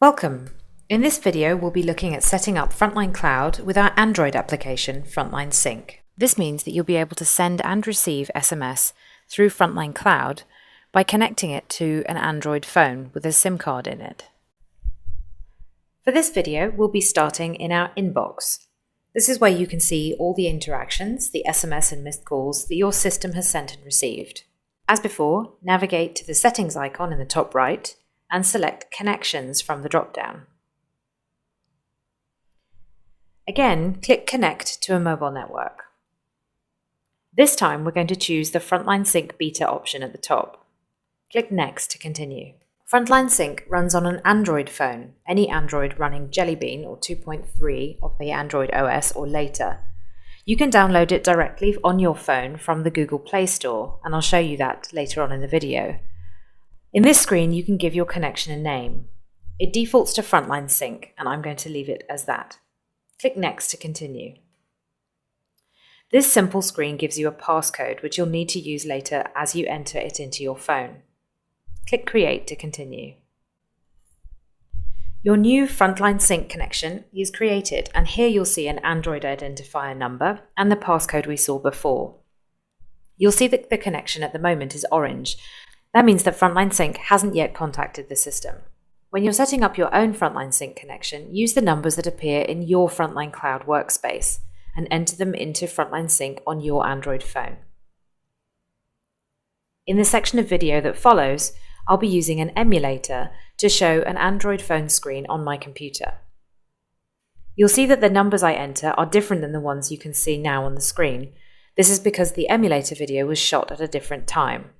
Welcome! In this video, we'll be looking at setting up FrontlineCloud with our Android application, FrontlineSync. This means that you'll be able to send and receive SMS through FrontlineCloud by connecting it to an Android phone with a SIM card in it. For this video, we'll be starting in our inbox. This is where you can see all the interactions, the SMS and missed calls that your system has sent and received. As before, navigate to the settings icon in the top right and select Connections from the drop-down. Again, click Connect to a mobile network. This time we're going to choose the FrontlineSync beta option at the top. Click Next to continue. FrontlineSync runs on an Android phone, any Android running Jelly Bean or 2.3 of the Android OS or later. You can download it directly on your phone from the Google Play Store, and I'll show you that later on in the video. In this screen, you can give your connection a name. It defaults to FrontlineSync, and I'm going to leave it as that. Click Next to continue. This simple screen gives you a passcode, which you'll need to use later as you enter it into your phone. Click Create to continue. Your new FrontlineSync connection is created, and here you'll see an Android identifier number and the passcode we saw before. You'll see that the connection at the moment is orange. That means that FrontlineSync hasn't yet contacted the system. When you're setting up your own FrontlineSync connection, use the numbers that appear in your FrontlineCloud workspace and enter them into FrontlineSync on your Android phone. In the section of video that follows, I'll be using an emulator to show an Android phone screen on my computer. You'll see that the numbers I enter are different than the ones you can see now on the screen. This is because the emulator video was shot at a different time.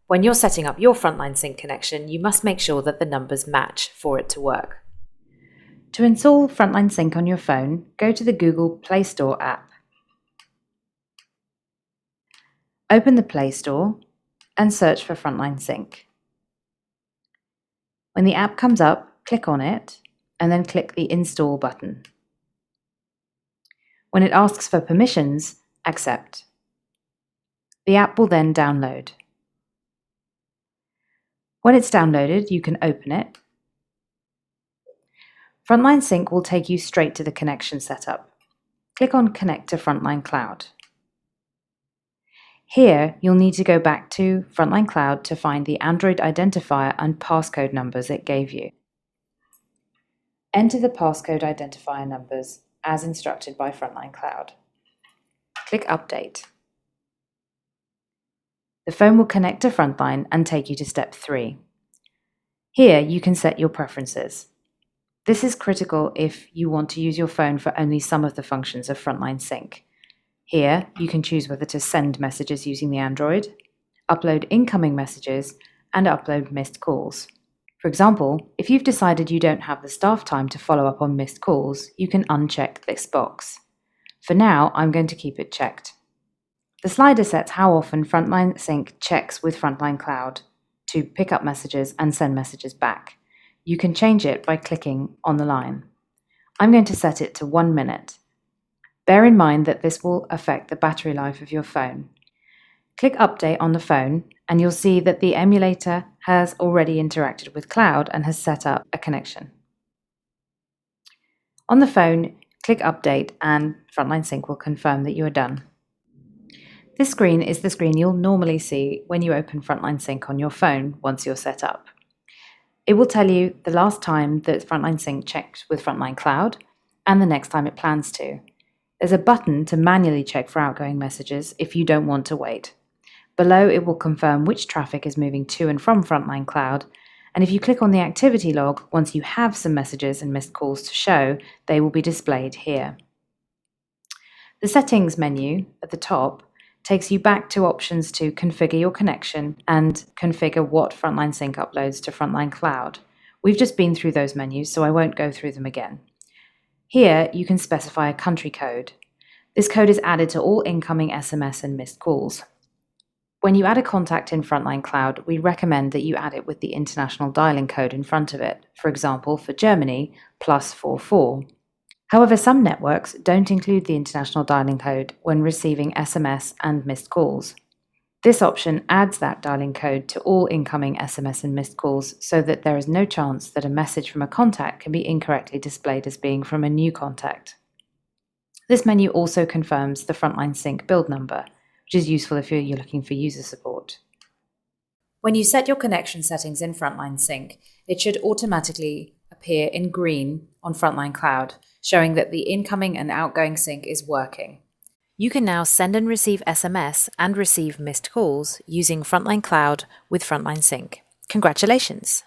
When you're setting up your FrontlineSync connection, you must make sure that the numbers match for it to work. To install FrontlineSync on your phone, go to the Google Play Store app. Open the Play Store and search for FrontlineSync. When the app comes up, click on it and then click the Install button. When it asks for permissions, accept. The app will then download. When it's downloaded, you can open it. FrontlineSync will take you straight to the connection setup. Click on Connect to FrontlineCloud. Here, you'll need to go back to FrontlineCloud to find the Android identifier and passcode numbers it gave you. Enter the passcode identifier numbers as instructed by FrontlineCloud. Click Update. The phone will connect to Frontline and take you to step 3. Here you can set your preferences. This is critical if you want to use your phone for only some of the functions of FrontlineSync. Here you can choose whether to send messages using the Android, upload incoming messages, and upload missed calls. For example, if you've decided you don't have the staff time to follow up on missed calls, you can uncheck this box. For now, I'm going to keep it checked. The slider sets how often FrontlineSync checks with FrontlineCloud to pick up messages and send messages back. You can change it by clicking on the line. I'm going to set it to 1 minute. Bear in mind that this will affect the battery life of your phone. Click Update on the phone and you'll see that the emulator has already interacted with Cloud and has set up a connection. On the phone, click Update and FrontlineSync will confirm that you are done. This screen is the screen you'll normally see when you open FrontlineSync on your phone once you're set up. It will tell you the last time that FrontlineSync checked with FrontlineCloud and the next time it plans to. There's a button to manually check for outgoing messages if you don't want to wait. Below, it will confirm which traffic is moving to and from FrontlineCloud, and if you click on the activity log, once you have some messages and missed calls to show, they will be displayed here. The Settings menu at the top takes you back to options to configure your connection and configure what FrontlineSync uploads to FrontlineCloud. We've just been through those menus, so I won't go through them again. Here, you can specify a country code. This code is added to all incoming SMS and missed calls. When you add a contact in FrontlineCloud, we recommend that you add it with the international dialing code in front of it, for example, for Germany, +44. However, some networks don't include the international dialing code when receiving SMS and missed calls. This option adds that dialing code to all incoming SMS and missed calls so that there is no chance that a message from a contact can be incorrectly displayed as being from a new contact. This menu also confirms the FrontlineSync build number, which is useful if you're looking for user support. When you set your connection settings in FrontlineSync, it should automatically appear in green on FrontlineCloud, showing that the incoming and outgoing sync is working. You can now send and receive SMS and receive missed calls using FrontlineCloud with FrontlineSync. Congratulations!